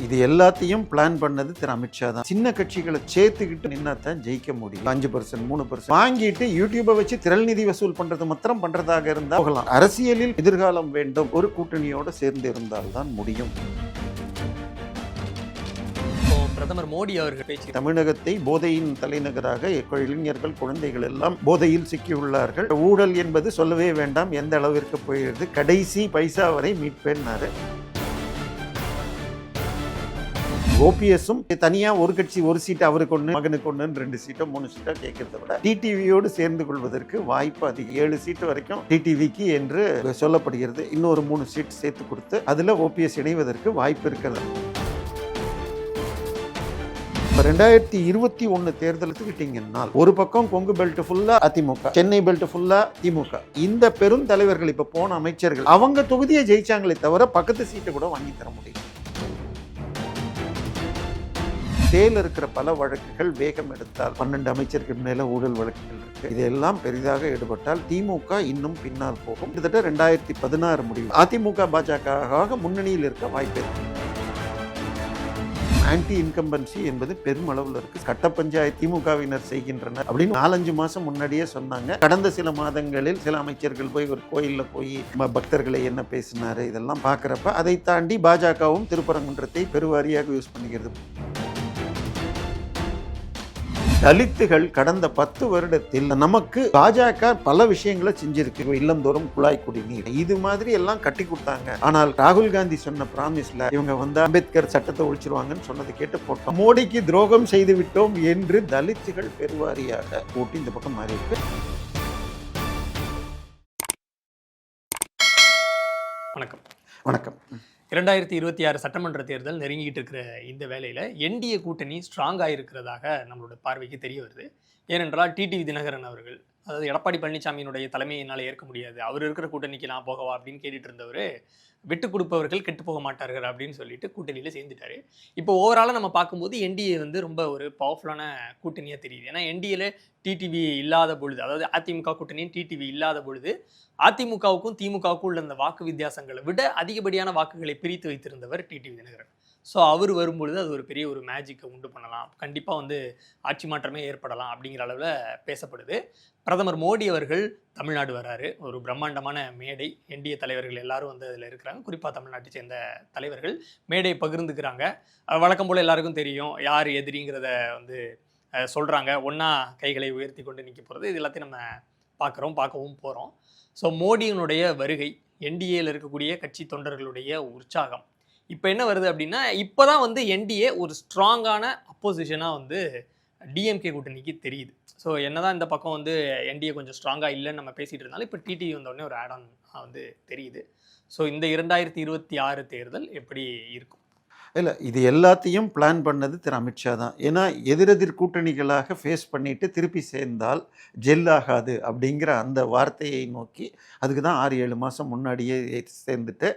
இது எல்லாத்தையும் பிளான் பண்ணது திரு அமித்ஷா தான். சின்ன கட்சிகளை சேர்த்துக்கிட்டு நின்னா தான் ஜெயிக்க முடியும். 5% 3% வாங்கிட்டு யூடியூபை வச்சு திரள் நிதி வசூல் பண்றது மாத்திரம் பண்றதாக இருந்தால் போகலாம். அரசியலில் எதிர்காலம் வேண்டும். ஒரு கூட்டணியோடு சேர்ந்து இருந்தால்தான் முடியும். பிரதமர் மோடி அவர்கள் பேச்சு தமிழகத்தை போதையின் தலைநகராக இளைஞர்கள் குழந்தைகள் எல்லாம் போதையில் சிக்கியுள்ளார்கள். ஊழல் என்பது சொல்லவே வேண்டாம், எந்த அளவிற்கு போயிடுது. கடைசி பைசா வரை மீட்பேன்னாரு. ஓபிஎஸும் தனியா ஒரு கட்சி ஒரு சீட் அவருக்கு ஒன்று மகனுக்கு ஒன்று 2 சீட்டோ 3 சீட்டோ கேட்கறத விட டிடிவியோடு சேர்ந்து கொள்வதற்கு வாய்ப்பு அதிகம். 7 சீட்டு வரைக்கும் டிடிவிக்கு என்று சொல்லப்படுகிறது. இன்னொரு 3 சீட் சேர்த்து கொடுத்து அதுல ஓபிஎஸ் இணைவதற்கு வாய்ப்பு இருக்கிறது. 2021 தேர்தலுக்கு விட்டீங்கன்னா ஒரு பக்கம் கொங்கு பெல்ட் ஃபுல்லா அதிமுக, சென்னை பெல்ட் ஃபுல்லா திமுக. இந்த பெரும் தலைவர்கள் இப்ப போன அமைச்சர்கள் அவங்க தொகுதியை ஜெயிச்சாங்களே தவிர பக்கத்து சீட்டை கூட வாங்கி தர முடியும். தேல இருக்கிற பல வழக்குகள் வேகம் எடுத்தால் 12 அமைச்சருக்கு மேல ஊழல் வழக்குகள் இருக்கு. இதெல்லாம் பெரிதாக ஈடுபட்டால் திமுக இன்னும் பின்னால் போகும். கிட்டத்தட்ட 2016 முடிவு அதிமுக பாஜக முன்னணியில் இருக்க வாய்ப்பு இருக்கு. ஆன்டி இன்கம்பன்சி என்பது பெருமளவில் இருக்கு. கட்ட பஞ்சாயத்து திமுகவினர் செய்கின்றனர் அப்படின்னு 4-5 மாசம் முன்னாடியே சொன்னாங்க. கடந்த சில மாதங்களில் சில அமைச்சர்கள் போய் ஒரு கோயிலில் போய் பக்தர்களை என்ன பேசினாரு இதெல்லாம் பார்க்குறப்ப அதை தாண்டி பாஜகவும் திருப்பரங்குன்றத்தை பெருவாரியாக யூஸ் பண்ணிக்கிறது. தலித்துகள் கடந்த 10 வருடத்தில் நமக்கு பாஜக பல விஷயங்களை செஞ்சிருக்கு. இல்லந்தோறும் குழாய் குடிநீர் இது மாதிரி எல்லாம் கட்டி கொடுத்தாங்க. ஆனால் ராகுல் காந்தி சொன்ன பிராமிஸ்ல இவங்க அம்பேத்கர் சட்டத்தை ஒழிச்சிருவாங்கன்னு சொன்னதை கேட்டு போட்டோம். மோடிக்கு துரோகம் செய்து விட்டோம் என்று தலித்துகள் பெருவாரியாக கூட்டி இந்த பக்கம் மாறி இருக்கு. வணக்கம். வணக்கம். 2026 சட்டமன்ற தேர்தல் நெருங்கிட்டு இருக்கிற இந்த வேளையில் என்டிஏ கூட்டணி ஸ்ட்ராங்காக இருக்கிறதாக நம்மளோட பார்வைக்கு தெரிய வருது. ஏனென்றால் டிடிவி தினகரன் அவர்கள், அதாவது எடப்பாடி பழனிசாமியினுடைய தலைமையை என்னால் ஏற்க முடியாது, அவர் இருக்கிற கூட்டணிக்கு நான் போகவா அப்படின்னு கேட்டுட்டு இருந்தவர், விட்டு கொடுப்பவர்கள் கெட்டு போக மாட்டார்கள் அப்படின்னு சொல்லிட்டு கூட்டணியில் சேர்ந்துட்டாரு. இப்போ ஓவராலாக நம்ம பார்க்கும்போது என்டிஏ ரொம்ப ஒரு பவர்ஃபுல்லான கூட்டணியாக தெரியுது. ஏன்னா என்டிஏல டிடிவி இல்லாத பொழுது, அதாவது அதிமுக கூட்டணியும் டிடிவி இல்லாத பொழுது அதிமுகவுக்கும் திமுகவுக்கும் உள்ள அந்த வாக்கு வித்தியாசங்களை விட அதிகப்படியான வாக்குகளை பிரித்து வைத்திருந்தவர் டிடிவி தினகரன். ஸோ அவர் வரும்பொழுது அது ஒரு பெரிய ஒரு மேஜிக்கை உண்டு பண்ணலாம், கண்டிப்பாக ஆட்சி மாற்றமே ஏற்படலாம் அப்படிங்கிற அளவில் பேசப்படுது. பிரதமர் மோடி அவர்கள் தமிழ்நாடு வராரு. ஒரு பிரம்மாண்டமான மேடை, என்டிஏ தலைவர்கள் எல்லாரும் அதில் இருக்கிறாங்க. குறிப்பாக தமிழ்நாட்டை சேர்ந்த தலைவர்கள் மேடையை பகிர்ந்துக்கிறாங்க. வழக்கம் போல் எல்லாருக்கும் தெரியும் யார் எதிரிங்கிறத சொல்கிறாங்க. ஒன்றா கைகளை உயர்த்தி கொண்டு நிற்க போகிறது, இது எல்லாத்தையும் நம்ம பார்க்கவும் போகிறோம். ஸோ மோடியினுடைய வருகை, என்டிஏல இருக்கக்கூடிய கட்சி தொண்டர்களுடைய உற்சாகம் இப்போ என்ன வருது அப்படின்னா, இப்போ தான் என்டிஏ ஒரு ஸ்ட்ராங்கான அப்போசிஷனாக டிஎம்கே கூட்டணிக்கு தெரியுது. ஸோ என்னதான் இந்த பக்கம் என்டிஏ கொஞ்சம் ஸ்ட்ராங்காக இல்லைன்னு நம்ம பேசிகிட்டு இருந்தாலும் இப்போ டிடிவி வந்தோடனே ஒரு ஆட் ஆன் தெரியுது. ஸோ இந்த 2026 தேர்தல் எப்படி இருக்கும்? இல்லை, இது எல்லாத்தையும் பிளான் பண்ணது திரு அமித்ஷா தான். ஏன்னா எதிரெதிர் கூட்டணிகளாக ஃபேஸ் பண்ணிட்டு திருப்பி சேர்ந்தால் ஜெல் ஆகாது அப்படிங்கிற அந்த வார்த்தையை நோக்கி அதுக்கு தான் 6-7 மாதம் முன்னாடியே சேர்ந்துட்டு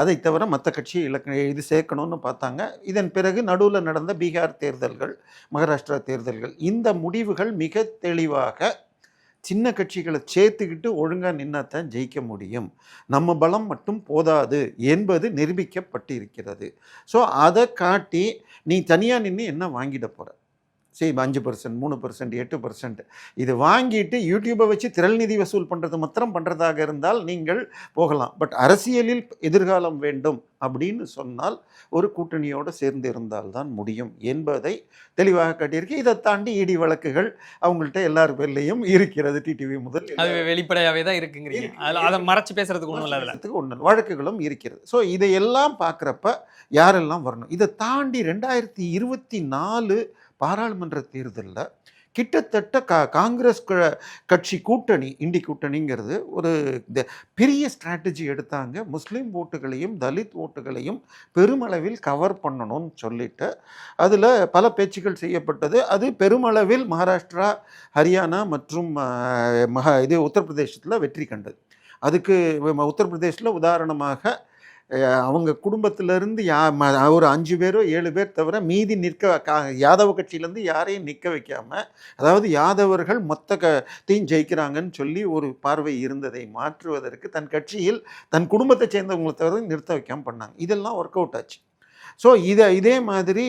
அதை தவிர மற்ற கட்சி இது சேர்க்கணும்னு பார்த்தாங்க. இதன் பிறகு நடுவில் நடந்த பீகார் தேர்தல்கள், மகாராஷ்டிரா தேர்தல்கள், இந்த முடிவுகள் மிக தெளிவாக சின்ன கட்சிகளை சேர்த்துக்கிட்டு ஒழுங்காக நின்னா தான் ஜெயிக்க முடியும், நம்ம பலம் மட்டும் போதாது என்பது நிரூபிக்கப்பட்டிருக்கிறது. ஸோ அதை காட்டி நீ தனியாக நின்று என்ன வாங்கிட போகிற? சரி, 5%, 3%, 8% இது வாங்கிட்டு யூடியூபை வச்சு திரள் நிதி வசூல் பண்ணுறது மாத்திரம் பண்ணுறதாக இருந்தால் நீங்கள் போகலாம். பட் அரசியலில் எதிர்காலம் வேண்டும் அப்படின்னு சொன்னால் ஒரு கூட்டணியோடு சேர்ந்து இருந்தால்தான் முடியும் என்பதை தெளிவாக காட்டியிருக்கு. இதை தாண்டி இடி வழக்குகள் அவங்கள்ட்ட எல்லார் பேர்லையும் இருக்கிறது. டிடிவி முதல் அது வெளிப்படையாகவே தான் இருக்குங்கிறீங்க, அதை மறைச்சு பேசுறதுக்கு ஒன்றும் வழக்குகளும் இருக்கிறது. ஸோ இதையெல்லாம் பார்க்குறப்ப யாரெல்லாம் வரணும்? இதை தாண்டி 2024 பாராளுமன்ற தேர்தலில் கிட்டத்தட்ட காங்கிரஸ் கட்சி கூட்டணி, இண்டி கூட்டணிங்கிறது ஒரு பெரிய ஸ்ட்ராட்டஜி எடுத்தாங்க. முஸ்லீம் ஓட்டுகளையும் தலித் ஓட்டுகளையும் பெருமளவில் கவர் பண்ணணும்னு சொல்லிட்டு அதில் பல பேச்சுக்கள் செய்யப்பட்டது. அது பெருமளவில் மகாராஷ்டிரா, ஹரியானா மற்றும் உத்தரப்பிரதேசத்தில் வெற்றி கண்டது. அதுக்கு உத்தரப்பிரதேசில் உதாரணமாக அவங்க குடும்பத்திலேருந்து ஒரு 5 பேரோ 7 பேர் தவிர மீதி யாதவ கட்சியிலேருந்து யாரையும் நிற்க வைக்காமல், அதாவது யாதவர்கள் மொத்தத்தையும் ஜெயிக்கிறாங்கன்னு சொல்லி ஒரு பார்வை இருந்ததை மாற்றுவதற்கு தன் கட்சியில் தன் குடும்பத்தை சேர்ந்தவங்களை தவிர நிறுத்த வைக்காமல் பண்ணாங்க. இதெல்லாம் ஒர்க் அவுட் ஆச்சு. ஸோ இதே மாதிரி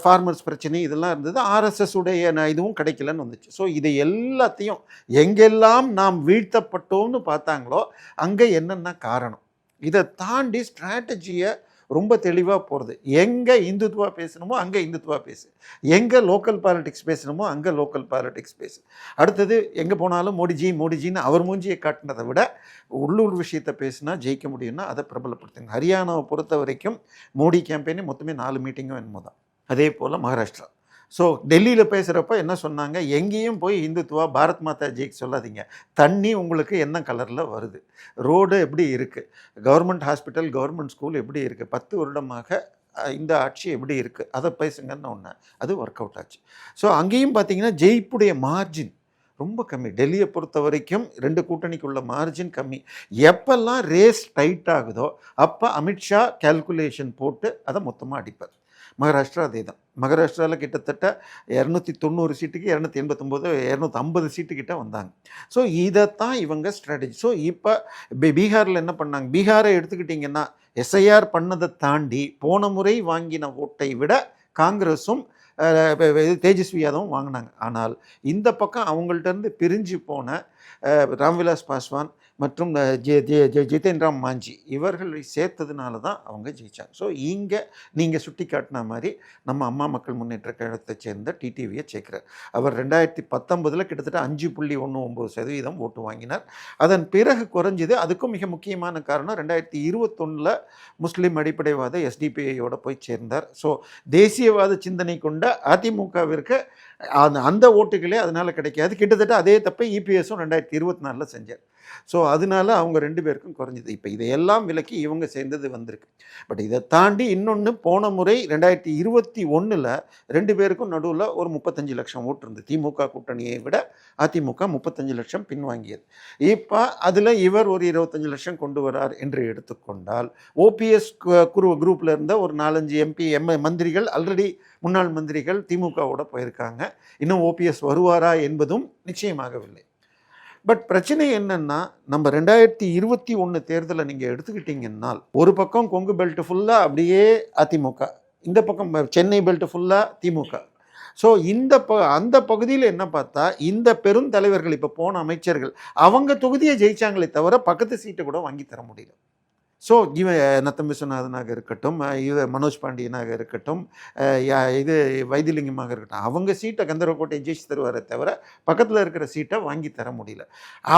ஃபார்மர்ஸ் பிரச்சனை இதெல்லாம் இருந்தது. ஆர்எஸ்எஸ் உடைய இதுவும் கிடைக்கலன்னு வந்துச்சு. ஸோ இதை எல்லாத்தையும் எங்கெல்லாம் நாம் வீழ்த்தப்பட்டோம்னு பார்த்தாங்களோ அங்கே என்னென்ன காரணம், இதை தாண்டி ஸ்ட்ராட்டஜியை ரொம்ப தெளிவாக போகிறது. எங்கே இந்துத்துவா பேசணுமோ அங்கே இந்துத்துவா பேசு, எங்கே லோக்கல் பாலிடிக்ஸ் பேசணுமோ அங்கே லோக்கல் பாலிடிக்ஸ் பேசு. அடுத்தது எங்கே போனாலும் மோடிஜின்னு அவர் மூஞ்சியை காட்டினதை விட உள்ளூர் விஷயத்தை பேசினா ஜெயிக்க முடியும்னா அதை பிரபலப்படுத்துங்க. ஹரியானாவை பொறுத்த வரைக்கும் மோடி கேம்பெயினே மொத்தமே 4 மீட்டிங்கும் என்னமோ தான். அதே போல் மகாராஷ்டிரா. ஸோ டெல்லியில் பேசுகிறப்ப என்ன சொன்னாங்க, எங்கேயும் போய் இந்துத்துவா பாரத் மாதா ஜெயிக்கு சொல்லாதீங்க, தண்ணி உங்களுக்கு என்ன கலரில் வருது, ரோடு எப்படி இருக்குது, கவர்மெண்ட் ஹாஸ்பிட்டல் கவர்மெண்ட் ஸ்கூல் எப்படி இருக்குது, 10 வருடமாக இந்த ஆட்சி எப்படி இருக்குது, அதை பேசுங்கன்னு ஒன்று. அது ஒர்க் அவுட் ஆச்சு. ஸோ அங்கேயும் பார்த்தீங்கன்னா ஜெயிப்புடைய மார்ஜின் ரொம்ப கம்மி. டெல்லியை பொறுத்த வரைக்கும் 2 கூட்டணிக்குள்ள மார்ஜின் கம்மி. எப்பெல்லாம் ரேஸ் டைட் ஆகுதோ அப்போ அமித்ஷா கேல்குலேஷன் போட்டு அதை மொத்தமாக அடிப்பார். மகாராஷ்டிரா அதே தான். மகாராஷ்டிராவில் கிட்டத்தட்ட 290 சீட்டுக்கு 289 250 சீட்டுக்கிட்ட வந்தாங்க. ஸோ இதைத்தான் இவங்க ஸ்ட்ராட்டஜி. ஸோ இப்போ பீகாரில் என்ன பண்ணாங்க, பீகாரை எடுத்துக்கிட்டிங்கன்னா எஸ்ஐஆர் பண்ணதை தாண்டி போன முறை வாங்கின ஓட்டை விட காங்கிரஸும் தேஜஸ்வி யாதவும் வாங்கினாங்க. ஆனால் இந்த பக்கம் அவங்கள்ட்டேருந்து பிரிஞ்சு போன ராம்விலாஸ் பாஸ்வான் மற்றும் ஜிதேன் ராம் மாஞ்சி இவர்களை சேர்த்ததுனால தான் அவங்க ஜெயித்தாங்க. ஸோ இங்கே நீங்கள் சுட்டி காட்டின மாதிரி நம்ம அம்மா மக்கள் முன்னேற்ற கழகத்தை சேர்ந்த டிடிவியை சேர்க்கிறார். அவர் 2019 கிட்டத்தட்ட 5.19% ஓட்டு வாங்கினார். அதன் பிறகு குறைஞ்சது. அதுக்கும் மிக முக்கியமான காரணம் 2021 முஸ்லீம் அடிப்படைவாத எஸ்டிபிஐயோட போய் சேர்ந்தார். ஸோ தேசியவாத சிந்தனை கொண்ட அதிமுகவிற்கு அந்த ஓட்டுகளே அதனால் கிடைக்காது. கிட்டத்தட்ட அதே தப்பை இபிஎஸும் 2024 செஞ்சார். ஸோ அதனால அவங்க 2 பேருக்கும் குறைஞ்சிது. இப்போ இதையெல்லாம் விலக்கி இவங்க சேர்ந்தது வந்திருக்கு. பட் இதை தாண்டி இன்னொன்று, போன முறை 2021 2 பேருக்கும் நடுவில் ஒரு 35 லட்சம் ஓட்டு இருந்தது. திமுக கூட்டணியை விட அதிமுக 35 லட்சம் பின்வாங்கியது. இப்போ அதில் இவர் ஒரு 25 லட்சம் கொண்டு வரார் என்று எடுத்துக்கொண்டால், ஓபிஎஸ் குரூப்பில் இருந்த ஒரு 4-5 எம்பி மந்திரிகள் ஆல்ரெடி முன்னாள் மந்திரிகள் திமுகவோட போயிருக்காங்க. இன்னும் ஓபிஎஸ் வருவாரா என்பதும் நிச்சயமாகவில்லை. பட் பிரச்சனை என்னன்னா, நம்ம 2021 தேர்தலை நீங்கள் எடுத்துக்கிட்டீங்கன்னால், ஒரு பக்கம் கொங்கு பெல்ட் ஃபுல்லாக அப்படியே அதிமுக, இந்த பக்கம் சென்னை பெல்ட் ஃபுல்லாக திமுக. ஸோ அந்த பகுதியில் என்ன பார்த்தா, இந்த பெருந்தலைவர்கள் இப்போ போன அமைச்சர்கள் அவங்க தொகுதியை ஜெயிச்சாங்களே தவிர பக்கத்து சீட்டை கூட வாங்கி தர முடியல. ஸோ இவன் நத்தம் விஸ்வநாதனாக இருக்கட்டும், மனோஜ் பாண்டியனாக இருக்கட்டும், இது வைத்திலிங்கமாக இருக்கட்டும், அவங்க சீட்டை கந்தரவக்கோட்டையை ஜெயிச்சு தருவாரே தவிர பக்கத்தில் இருக்கிற சீட்டை வாங்கி தர முடியல.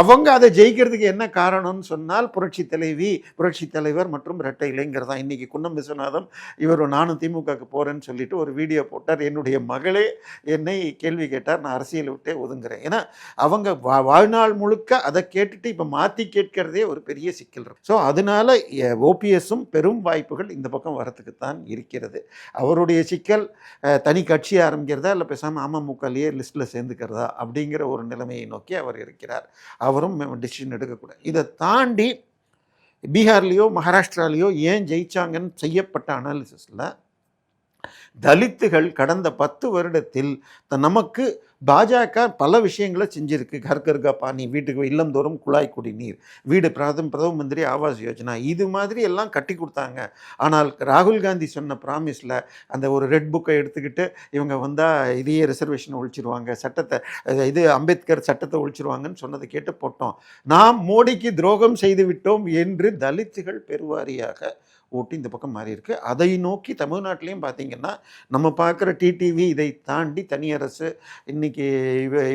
அவங்க அதை ஜெயிக்கிறதுக்கு என்ன காரணம்னு சொன்னால், புரட்சி தலைவர் மற்றும் இரட்டை இளைஞர் தான். இன்றைக்கி குன்னம் விஸ்வநாதம் இவர் நானும் திமுகவுக்கு போகிறேன்னு சொல்லிட்டு ஒரு வீடியோ போட்டார். என்னுடைய மகளே என்னை கேள்வி கேட்டார், நான் அரசியலை விட்டே ஒதுங்குறேன். ஏன்னா அவங்க வாழ்நாள் முழுக்க அதை கேட்டுட்டு இப்போ மாற்றி கேட்கிறதே ஒரு பெரிய சிக்கல் இருக்கு. ஸோ அதனால ஓபிஎஸும் பெரும் வாய்ப்புகள் இந்த பக்கம் வரத்துக்குத்தான் இருக்கிறது. அவருடைய சிக்கல் தனி கட்சி ஆரம்பிக்கிறதா இல்லை பேசாமல் அமமுகலையே லிஸ்ட்டில் சேர்ந்துக்கிறதா அப்படிங்கிற ஒரு நிலைமையை நோக்கி அவர் இருக்கிறார். அவரும் டிசிஷன் எடுக்கக்கூடாது. இதை தாண்டி பீகார்லேயோ மகாராஷ்டிராலேயோ ஏன் ஜெயிச்சாங்கன்னு செய்யப்பட்ட அனாலிசிஸில் தலித்துகள் கடந்த 10 வருடத்தில் நமக்கு பாஜக பல விஷயங்களை செஞ்சுருக்கு. கர் கர்கா பானி, வீட்டுக்கு இல்லந்தோறும் குழாய் குடிநீர், வீடு பிரதம மந்திரி ஆவாஸ் யோஜனா, இது மாதிரி எல்லாம் கட்டி கொடுத்தாங்க. ஆனால் ராகுல் காந்தி சொன்ன ப்ராமிஸில் அந்த ஒரு ரெட் புக்கை எடுத்துக்கிட்டு இவங்க வந்தால் இதையே ரிசர்வேஷன் ஒழிச்சிருவாங்க, சட்டத்தை அம்பேத்கர் சட்டத்தை ஒழிச்சிருவாங்கன்னு சொன்னதை கேட்டு போட்டோம். நாம் மோடிக்கு துரோகம் செய்து விட்டோம் என்று தலித்துகள் பெருவாரியாக ஓட்டு இந்த பக்கம் மாறி இருக்கு. அதை நோக்கி தமிழ்நாட்டிலையும் பார்த்தீங்கன்னா நம்ம பார்க்குற டிடிவி, இதை தாண்டி தனியரசு, இன்னைக்கு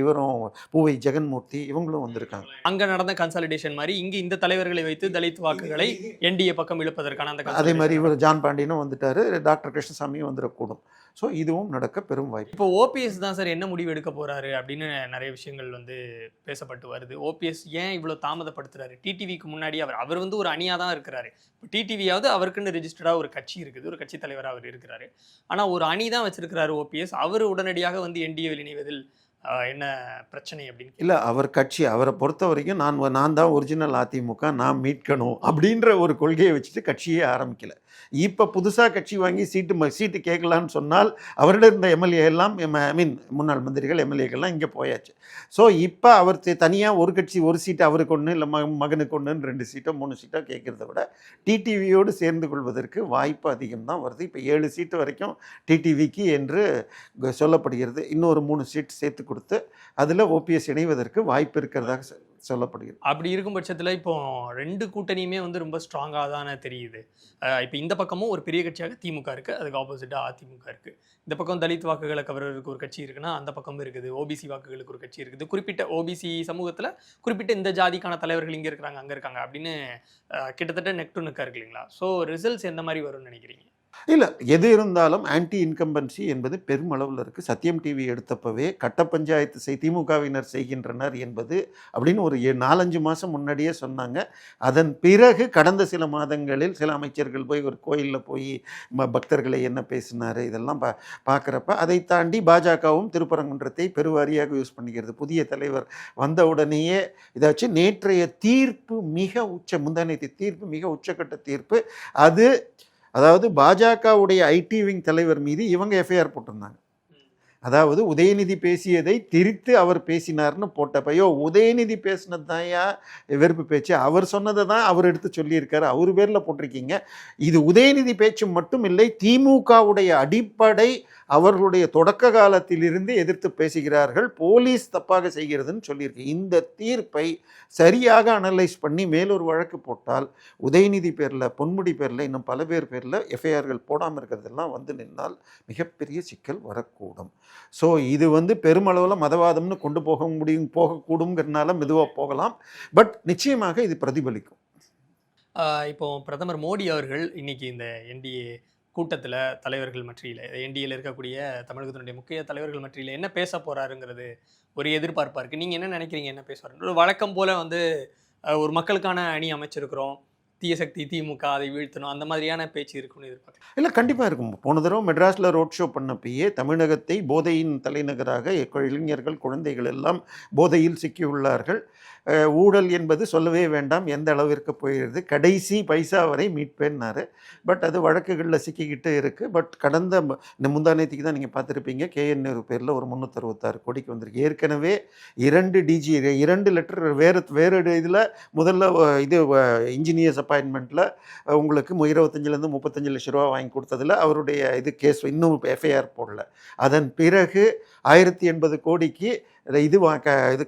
இவரும் பூவை ஜெகன்மூர்த்தி இவங்களும் வந்திருக்காங்க. அங்கே நடந்த கன்சாலிடேஷன் மாதிரி இங்கே இந்த தலைவர்களை வைத்து தலித் வாக்குகளை என்டிஏ பக்கம் இழுப்பதற்கான அந்த அதே மாதிரி இவர் ஜான் பாண்டியனும் வந்துட்டாரு, டாக்டர் கிருஷ்ணசாமியும் வந்துடக்கூடும். ஸோ இதுவும் நடக்க பெரும் வாய்ப்பு. இப்போ ஓபிஎஸ் தான் சார் என்ன முடிவு எடுக்க போறாரு அப்படின்னு நிறைய விஷயங்கள் பேசப்பட்டு வருது. ஓபிஎஸ் ஏன் இவ்வளோ தாமதப்படுத்துறாரு? டிடிவிக்கு முன்னாடி அவர் ஒரு அணியாக தான் இருக்கிறாரு. இப்போ டிடிவியாவது அவருக்குன்னு ரெஜிஸ்டர்டாக ஒரு கட்சி இருக்குது, ஒரு கட்சி தலைவராக அவர் இருக்கிறாரு. ஆனால் ஒரு அணி தான் வச்சிருக்கிறாரு ஓபிஎஸ். அவர் உடனடியாக என்டிஏவில் இணைவதில் என்ன பிரச்சனை அப்படின்னு இல்லை, அவர் கட்சி அவரை பொறுத்த வரைக்கும் நான் தான் ஒரிஜினல் அதிமுக, நான் மீட்கணும் அப்படின்ற ஒரு கொள்கையை வச்சுட்டு கட்சியே ஆரம்பிக்கல. இப்போ புதுசாக கட்சி வாங்கி சீட்டு கேட்கலான்னு சொன்னால் அவரிடம் இருந்த எம்எல்ஏ எல்லாம் முன்னாள் மந்திரிகள் எம்எல்ஏக்கள்லாம் இங்கே போயாச்சு. ஸோ இப்போ அவர் தனியாக ஒரு கட்சி ஒரு சீட்டு அவருக்கு ஒன்று இல்லை மகனுக்கு ஒன்றுன்னு 2 சீட்டோ 3 சீட்டோ கேட்குறத விட டிடிவியோடு சேர்ந்து கொள்வதற்கு வாய்ப்பு அதிகம் தான் வருது. இப்போ 7 சீட்டு வரைக்கும் டிடிவிக்கு என்று சொல்லப்படுகிறது. இன்னொரு 3 சீட் சேர்த்து கொடுத்து அதில் ஓபிஎஸ் இணைவதற்கு வாய்ப்பு இருக்கிறதாக சொல்லப்படுகிறது. அப்படி இருக்கும் பட்சத்தில் இப்போ 2 கூட்டணியுமே வந்து ரொம்ப ஸ்ட்ராங்காக தானே தெரியுது. இப்போ இந்த பக்கமும் ஒரு பெரிய கட்சியாக திமுக இருக்குது, அதுக்கு ஆப்போசிட்டாக அதிமுக இருக்குது. இந்த பக்கம் தலித் வாக்குகளை கவர்றதுக்கு ஒரு கட்சி இருக்குன்னா அந்த பக்கமும் இருக்குது, ஓபிசி வாக்குகளுக்கு ஒரு கட்சி இருக்குது. குறிப்பிட்ட ஓபிசி சமூகத்தில் குறிப்பிட்ட இந்த ஜாதிக்கான தலைவர்கள் இங்கே இருக்கிறாங்க அங்கே இருக்காங்க அப்படின்னு கிட்டத்தட்ட நெக் டு நெக்காக இருக்கு இல்லைங்களா? ஸோ ரிசல்ட்ஸ் எந்த மாதிரி வரும்னு நினைக்கிறீங்க? இல்லை, எது இருந்தாலும் ஆன்டி இன்கம்பன்சி என்பது பெருமளவில் இருக்குது. சத்தியம் டிவி எடுத்தப்பவே கட்ட பஞ்சாயத்து திமுகவினர் செய்கின்றனர் என்பது அப்படின்னு ஒரு 4-5 மாதம் முன்னாடியே சொன்னாங்க. அதன் பிறகு கடந்த சில மாதங்களில் சில அமைச்சர்கள் போய் ஒரு கோயிலில் போய் பக்தர்களை என்ன பேசினார் இதெல்லாம் பார்க்குறப்ப அதை தாண்டி பாஜகவும் திருப்பரங்குன்றத்தை பெருவாரியாக யூஸ் பண்ணிக்கிறது. புதிய தலைவர் வந்த உடனேயே இதாச்சு. நேற்றைய தீர்ப்பு முந்தானேற்று தீர்ப்பு மிக உச்சக்கட்ட தீர்ப்பு. அதாவது பாஜகவுடைய ஐடி விங் தலைவர் மீது இவங்க எஃப்ஐஆர் போட்டிருந்தாங்க. அதாவது உதயநிதி பேசியதை திரித்து அவர் பேசினார்னு போட்டப்பையோ உதயநிதி பேசினது தான்யா வெறுப்பு பேச்சு, அவர் சொன்னதை தான் அவர் எடுத்து சொல்லியிருக்காரு, அவர் பேரில் போட்டிருக்கீங்க. இது உதயநிதி பேச்சு மட்டும் இல்லை, திமுகவுடைய அடிப்படை அவர்களுடைய தொடக்க காலத்திலிருந்து எதிர்த்து பேசுகிறார்கள், போலீஸ் தப்பாக செய்கிறதுன்னு சொல்லியிருக்கு. இந்த தீர்ப்பை சரியாக அனலைஸ் பண்ணி மேலொரு வழக்கு போட்டால் உதயநிதி பேரில், பொன்முடி பேரில், இன்னும் பல பேர் பேரில் எஃப்ஐஆர்கள் போடாமல் இருக்கிறதெல்லாம் வந்து நின்னால் மிகப்பெரிய சிக்கல் வரக்கூடும். ஸோ இது வந்து பெருமளவில் மதவாதம்னு கொண்டு போகக்கூடுங்கிறதுனால மெதுவாக போகலாம். பட் நிச்சயமாக இது பிரதிபலிக்கும். இப்போ பிரதமர் மோடி அவர்கள் இன்னைக்கு இந்த என்டிஏ கூட்டத்தில் தலைவர்கள் மத்தியில், என்டிஏல இருக்கக்கூடிய தமிழகத்தினுடைய முக்கிய தலைவர்கள் மத்தியில் என்ன பேச போகிறாருங்கிறது ஒரு எதிர்பார்ப்பாக இருக்குது. நீங்கள் என்ன நினைக்கிறீங்க என்ன பேசுவார்? வழக்கம் போல் வந்து ஒரு மக்களுக்கான அணி அமைச்சிருக்கிறோம், தீய சக்தி திமுக அதை வீழ்த்தணும், அந்த மாதிரியான பேச்சு இருக்குன்னு எதிர்பார்க்குறேன். இல்லை, கண்டிப்பாக இருக்கும். போன தடவை மெட்ராஸில் ரோட் ஷோ பண்ணப்பயே தமிழகத்தை போதையின் தலைநகராக இளைஞர்கள் குழந்தைகள் எல்லாம் போதையில் சிக்கியுள்ளார்கள். ஊழல் என்பது சொல்லவே வேண்டாம், எந்த அளவிற்கு போயிடுது, கடைசி பைசா வரை மீட்பேன்னாரு. பட் அது வழக்குகளில் சிக்கிக்கிட்டு இருக்குது. பட் கடந்த முந்தானேத்துக்கு தான் நீங்கள் பார்த்துருப்பீங்க, கேஎன்ஆர் பேரில் ஒரு 366 கோடிக்கு வந்திருக்கு. ஏற்கனவே 2 டிஜி 2 லெட்டர் வேறு இதில் முதல்ல இது இன்ஜினியர்ஸ் அப்பாயின்மெண்ட்டில் உங்களுக்கு 25 35 லட்ச ரூபா வாங்கி கொடுத்ததில் அவருடைய கேஸ் இன்னும் எஃப்ஐஆர் போடல. அதன் பிறகு 1080 கோடிக்கு இது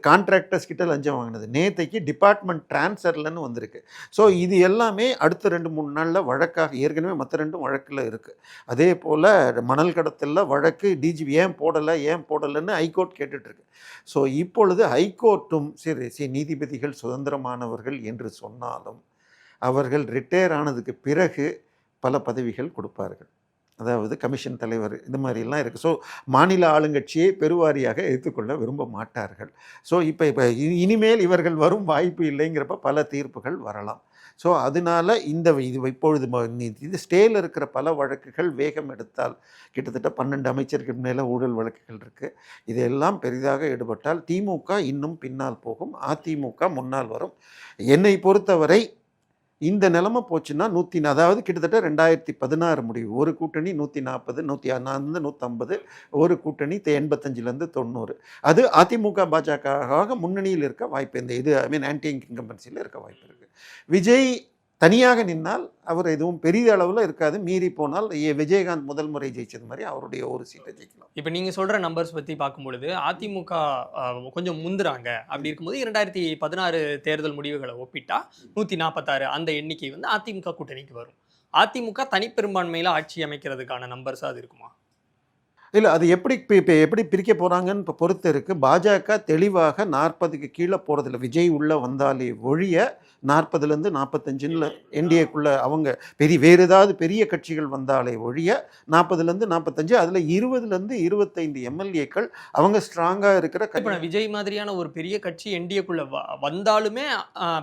கான்ட்ராக்டர்ஸ் கிட்ட லஞ்சம் வாங்கினது. நேற்றைக்கு டிபார்ட்மெண்ட் டிரான்ஸ்ஃபர்லன்னு வந்திருக்கு. ஸோ இது எல்லாமே அடுத்த 2-3 நாளில் வழக்காக, ஏற்கனவே மற்ற 2 வழக்கில் இருக்குது. அதே போல் மணல் கடத்தலில் வழக்கு டிஜிபி ஏன் போடலைன்னு ஹைகோர்ட் கேட்டுட்ருக்கு. ஸோ இப்பொழுது ஹைகோர்ட்டும் சரி நீதிபதிகள் சுதந்திரமானவர்கள் என்று சொன்னாலும் அவர்கள் ரிட்டையர் ஆனதுக்கு பிறகு பல பதவிகள் கொடுப்பார்கள். அதாவது கமிஷன் தலைவர் இந்த மாதிரிலாம் இருக்குது. ஸோ மாநில ஆளுங்கட்சியை பெருவாரியாக எடுத்துக்கொள்ள விரும்ப மாட்டார்கள். ஸோ இப்போ இனிமேல் இவர்கள் வரும் வாய்ப்பு இல்லைங்கிறப்ப பல தீர்ப்புகள் வரலாம். ஸோ அதனால் இப்பொழுது இது ஸ்டேயில் இருக்கிற பல வழக்குகள் வேகம் எடுத்தால் கிட்டத்தட்ட 12 அமைச்சர்கள் மேலே ஊழல் வழக்குகள் இருக்குது. இதெல்லாம் பெரிதாக ஈடுபட்டால் திமுக இன்னும் பின்னால் போகும், அதிமுக முன்னால் வரும். என்னை பொறுத்தவரை இந்த நிலைமை போச்சுன்னா அதாவது கிட்டத்தட்ட 2016 முடிவு, ஒரு கூட்டணி 140 150, ஒரு கூட்டணி 85லேருந்து 90. அது அதிமுக பாஜக முன்னணியில் இருக்க வாய்ப்பு, ஆன்டி இன்கம்பன்சியில் இருக்க வாய்ப்பு இருக்குது. விஜய் தனியாக நின்னால் அவர் எதுவும் பெரிய அளவில் இருக்காது. மீறி போனால் விஜயகாந்த் முதல் முறை ஜெயிச்சது மாதிரி அவருடைய ஒரு சீட்டை ஜெயிக்கலாம். இப்போ நீங்கள் சொல்கிற நம்பர்ஸ் பற்றி பார்க்கும்பொழுது அதிமுக கொஞ்சம் முந்துறாங்க. அப்படி இருக்கும்போது 2016 தேர்தல் முடிவுகளை ஒப்பிட்டா 146 அந்த எண்ணிக்கை வந்து அதிமுக கூட்டணிக்கு வரும். அதிமுக தனிப்பெரும்பான்மையில் ஆட்சி அமைக்கிறதுக்கான நம்பர்ஸாக அது இருக்குமா? இல்லை, அது எப்படி பிரிக்க போகிறாங்கன்னு இப்போ பொறுத்து இருக்குது. பாஜக தெளிவாக 40க்கு கீழே போகிறதில்ல. விஜய் உள்ளே வந்தாலே ஒழிய 40லேருந்து 45 என்டிஏக்குள்ளே அவங்க வேறு ஏதாவது பெரிய கட்சிகள் வந்தாலே ஒழிய 40லேருந்து 45, அதில் 20லேருந்து 25 எம்எல்ஏக்கள் அவங்க ஸ்ட்ராங்காக இருக்கிற விஜய் மாதிரியான ஒரு பெரிய கட்சி என்டிஏக்குள்ளே வந்தாலுமே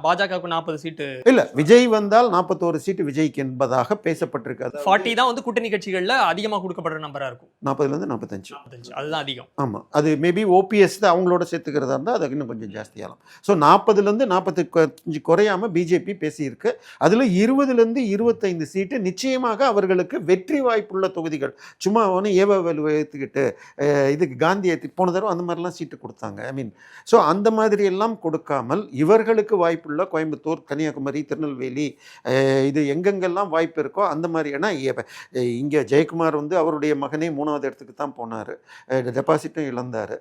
பாஜகவுக்கு 40 சீட்டு இல்லை, விஜய் வந்தால் 41 சீட்டு விஜய்க்கு என்பதாக பேசப்பட்டிருக்கு. 40 தான் வந்து கூட்டணி கட்சிகளில் அதிகமாக கொடுக்கப்படுற நம்பராக இருக்கும். 40லேருந்து 45. அதுதான் அதிகம். ஆமாம், அது மேபி ஓபிஎஸ் தான் அவங்களோட சேர்த்துக்கிறதா இருந்தால் அது இன்னும் கொஞ்சம் ஜாஸ்தியாகலாம். ஸோ 40லேருந்து 45 குறையாமல் பிஜேபி பேசியிருக்கு. அதில் 20லேருந்து 25 சீட்டு நிச்சயமாக அவர்களுக்கு வெற்றி வாய்ப்புள்ள தொகுதிகள். சும்மா ஒன்று ஏவல் ஏற்றுக்கிட்டு இதுக்கு காந்தி ஏற்றி போன தடவை அந்த மாதிரிலாம் சீட்டு கொடுத்தாங்க. ஐ மீன், ஸோ அந்த மாதிரி எல்லாம் கொடுக்காமல் இவர்களுக்கு வாய்ப்புள்ள கோயம்புத்தூர், கன்னியாகுமரி, திருநெல்வேலி, இது எங்கெங்கெல்லாம் வாய்ப்பு இருக்கோ அந்த மாதிரி. ஏன்னா இங்கே ஜெயக்குமார் வந்து அவருடைய மகனே 3வது இடத்துக்கு தான் போனார், டெபாசிட்டும் இழந்தார்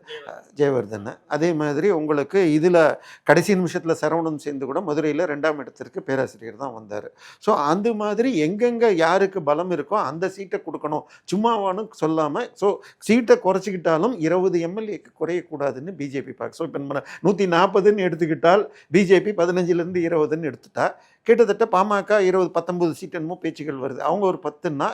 ஜெயவர்தன். அதே மாதிரி உங்களுக்கு இதில் கடைசி நிமிஷத்தில் சரவணன் சேர்ந்து கூட மதுரையில் 2ஆம் இடத்திற்கு பேராசிரியர் தான் வந்தார். ஸோ அந்த மாதிரி எங்கெங்கே யாருக்கு பலம் இருக்கோ அந்த சீட்டை கொடுக்கணும், சும்மாவானு சொல்லாமல். ஸோ சீட்டை குறைச்சிக்கிட்டாலும் 20 எம்எல்ஏக்கு குறையக்கூடாதுன்னு பிஜேபி பார்க்க. ஸோ இப்போ நம்ம 140ன்னு எடுத்துக்கிட்டால் பிஜேபி 15லேருந்து 20ன்னு எடுத்துட்டா கிட்டத்தட்ட பாமக 19 சீட் என்னமோ பேச்சுகள் வருது. அவங்க ஒரு 10ன்னா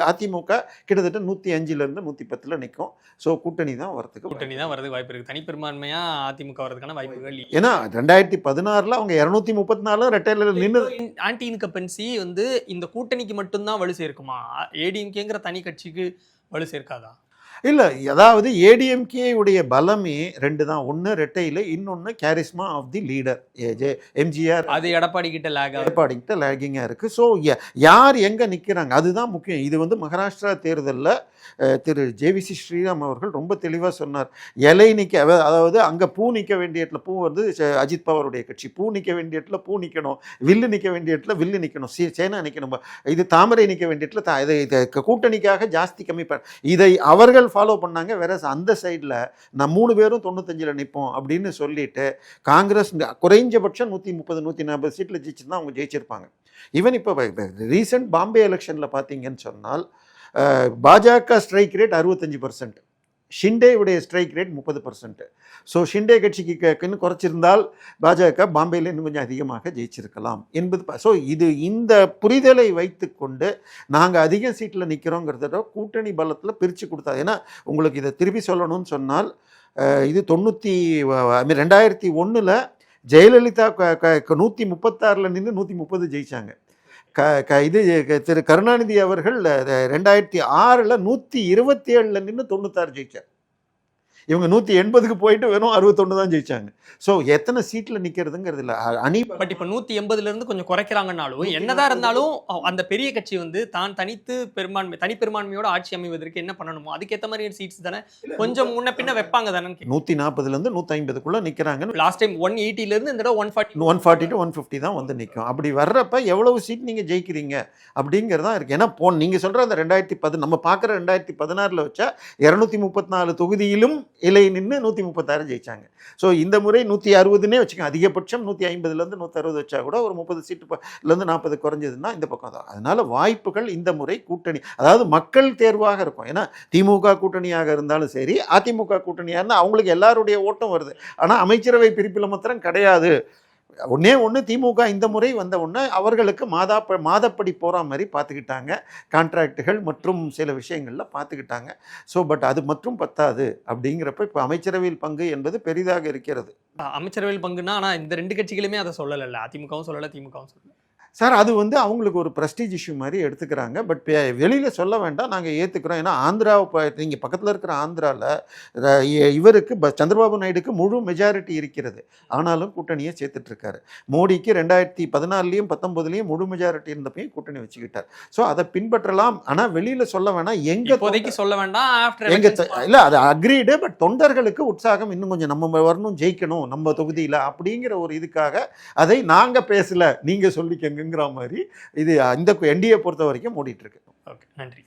அதிமுக கிட்டத்தட்ட 105லேருந்து 110 நிற்கும். ஸோ கூட்டணி தான் வரதுக்கு வாய்ப்பு இருக்குது. தனிப்பெரும்பான்மையா அதிமுக வரதுக்கான வாய்ப்புகள். ஏன்னா 2016ல் அவங்க 234 ரெட்டையில நின்று. ஆன்டி இன்கம்பன்சி வந்து இந்த கூட்டணிக்கு மட்டும்தான் வலு சேர்க்குமா? ஏடிஎம்கேங்கிற தனி கட்சிக்கு வலு சேர்க்காதா? இல்லை, அதாவது ஏடிஎம்கே உடைய பலமே 2 தான். ஒன்று ரெட்டையில், இன்னொன்று கேரிஸ்மா ஆஃப் தி லீடர் எம்ஜிஆர். அது எடப்பாடி கிட்ட லேகிங்காக இருக்குது. ஸோ யார் எங்கே நிற்கிறாங்க அதுதான் முக்கியம். இது வந்து மகாராஷ்டிரா தேர்தலில் திரு ஜேவிசி ஸ்ரீராம் அவர்கள் ரொம்ப தெளிவாக சொன்னார். இலை நிற்க, அதாவது அங்கே பூ நிற்க வேண்டிய இடத்துல பூ வந்து அஜித் பவாருடைய கட்சி, பூ நிற்க வேண்டிய இடத்துல பூ நிற்கணும், வில்லு நிற்க வேண்டிய இடத்துல வில்லு நிற்கணும், சேனா நிற்கணும், இது தாமரை நிற்க வேண்டிய இடத்துல இதை கூட்டணிக்காக ஜாஸ்தி கம்மி இதை அவர்கள் ஃபாலோ பண்ணாங்க. வேற அந்த சைடில் நான் 3 பேரும் 95ல் நிற்போம் அப்படின்னு சொல்லிட்டு காங்கிரஸ் குறைஞ்சபட்சம் 130-140 சீட்டில் ஜெயிச்சு தான் அவங்க ஜெயிச்சிருப்பாங்க. ஈவன் இப்போ ரீசெண்ட் பாம்பே எலெக்ஷனில் பார்த்தீங்கன்னு சொன்னால் பாஜக ஸ்ட்ரைக் ரேட் 65%, ஷிண்டேவுடைய ஸ்ட்ரைக் ரேட் 30%. ஸோ ஷிண்டே கட்சிக்கு குறைச்சிருந்தால் பாஜக பாம்பேயில் இன்னும் கொஞ்சம் அதிகமாக ஜெயிச்சிருக்கலாம் என்பது. ஸோ இந்த புரிதலை வைத்து கொண்டு நாங்கள் அதிக சீட்டில் நிற்கிறோங்கிறத கூட்டணி பலத்தில் பிரித்து கொடுத்தா. ஏன்னா உங்களுக்கு இதை திருப்பி சொல்லணும்னு சொன்னால் இது 2001ல் ஜெயலலிதா 136ல் நின்று 130 ஜெயித்தாங்க. இது திரு கருணாநிதி அவர்கள் 2006ல் 127ல் நின்று 96 ஜெயிச்சார். இவங்க 180க்கு போயிட்டு வெறும் 61 தான் ஜெயிச்சாங்க. ஸோ எத்தனை சீட்டில் நிற்கிறதுங்கிறது இல்லை அணி. பட் இப்போ 180லேருந்து கொஞ்சம் குறைக்கிறாங்கன்னாலும் என்னதான் இருந்தாலும் அந்த பெரிய கட்சி வந்து தான் தனிப்பெரும்பான்மையோட ஆட்சி அமைவதற்கு என்ன பண்ணணுமோ அதுக்கேற்ற மாதிரி சீட்ஸ் தானே கொஞ்சம் முன்ன பின்ன வைப்பாங்க தானே. 140லேருந்து 150க்குள்ளே நிற்கிறாங்க. லாஸ்ட் டைம் 180லேருந்து இந்த தடவை 140 to 150 தான் வந்து நிற்கும். அப்படி வர்றப்ப எவ்வளவு சீட் நீங்கள் ஜெயிக்கிறீங்க அப்படிங்கிறதான் இருக்குது. ஏன்னா நீங்கள் சொல்கிற அந்த 2010 நம்ம பார்க்குற 2016ல் வச்சா 234 தொகுதியிலும் இலை நின்று 136 ஜெயிச்சாங்க. ஸோ இந்த முறை 160ன்னே வச்சுக்கோங்க, அதிகபட்சம் 150லேருந்து 160 வச்சா கூட ஒரு 30 சீட்டுலேருந்து 40 குறைஞ்சதுன்னா இந்த பக்கம் தான். அதனால் வாய்ப்புகள் இந்த முறை கூட்டணி, அதாவது மக்கள் தேர்வாக இருக்கும். ஏன்னா திமுக கூட்டணியாக இருந்தாலும் சரி, அதிமுக கூட்டணியாக இருந்தால் அவங்களுக்கு எல்லாருடைய ஓட்டம் வருது. ஆனால் அமைச்சரவை பிரிப்பில் மாத்திரம் கிடையாது. ஒன்று திமுக இந்த முறை வந்த உடனே அவர்களுக்கு மாதப்படி போகிற மாதிரி பார்த்துக்கிட்டாங்க, கான்ட்ராக்டுகள் மற்றும் சில விஷயங்களில் பார்த்துக்கிட்டாங்க. ஸோ பட் அது மட்டும் பத்தாது அப்படிங்கிறப்ப இப்போ அமைச்சரவையில் பங்கு என்பது பெரிதாக இருக்கிறது. அமைச்சரவையில் பங்குன்னா ஆனால் இந்த 2 கட்சிகளுமே அதை சொல்லலை, அதிமுகவும் சொல்லலை திமுகவும் சொல்லலை சார். அது வந்து அவங்களுக்கு ஒரு ப்ரெஸ்டீஜ் இஷ்யூ மாதிரி எடுத்துக்கிறாங்க. பட் வெளியில் சொல்ல வேண்டாம், நாங்கள் ஏற்றுக்கிறோம். ஏன்னா ஆந்திராவை நீங்கள் பக்கத்தில் இருக்கிற ஆந்திராவில் இவருக்கு சந்திரபாபு நாயுடுக்கு முழு மெஜாரிட்டி இருக்கிறது, ஆனாலும் கூட்டணியை சேர்த்துட்ருக்காரு. மோடிக்கு 2014லேயும் 19லேயும் முழு மெஜாரிட்டி இருந்தப்பையும் கூட்டணி வச்சுக்கிட்டார். ஸோ அதை பின்பற்றலாம், ஆனால் வெளியில் சொல்ல வேணாம். எங்கே சொல்ல வேண்டாம், இல்லை அது அக்ரீடு. பட் தொண்டர்களுக்கு உற்சாகம் இன்னும் கொஞ்சம் நம்ம வரணும், ஜெயிக்கணும் நம்ம தொகுதியில் அப்படிங்கிற ஒரு இதுக்காக அதை நாங்கள் பேசலை, நீங்கள் சொல்லிக்கங்க மாதிரி இது இந்த என்டிஏ பொறுத்த வரைக்கும் ஓடிட்டு இருக்கு. ஓகே, நன்றி.